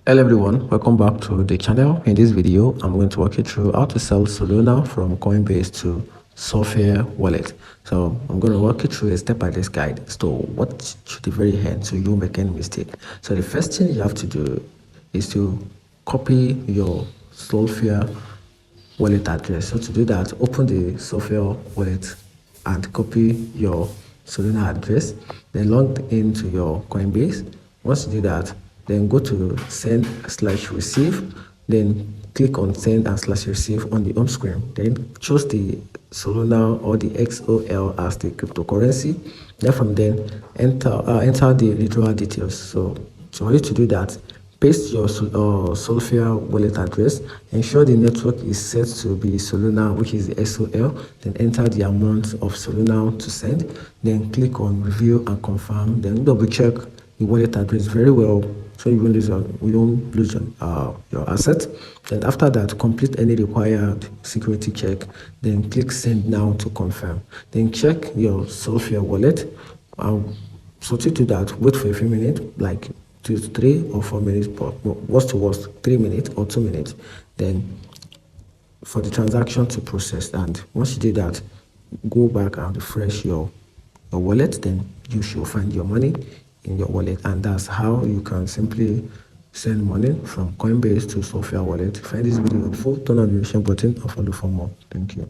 Hello everyone, welcome back to the channel. In this video, I'm going to walk you through how to sell Solana from Coinbase to Solflare wallet. So I'm going to walk you through a step-by-step guide. So what should the very end so you don't make any mistake. So the first thing you have to do is to copy your Solflare wallet address. So to do that, open the Solflare wallet and copy your Solana address, then log into your Coinbase. Once you do that, then go to send/receive, then click on send and slash receive on the home screen. Then choose the Solana or the XOL as the cryptocurrency. Then from then enter the withdrawal details. So for you to do that, paste your Solflare wallet address. Ensure the network is set to be Solana, which is the SOL. Then enter the amount of Solana to send. Then click on review and confirm. Then double check the wallet address very well so you don't lose your asset. Then after that, complete any required security check. Then click send now to confirm. Then check your Solflare wallet. So to do that, wait for a few minutes, like 2 to 3 or 4 minutes, but worst to worst 3 minutes or 2 minutes, then for the transaction to process. And once you do that, go back and refresh your wallet, then you should find your money in your wallet. And that's how you can simply send money from Coinbase to Solflare wallet. If you find this video helpful, turn on the notification button and follow for more. Thank you.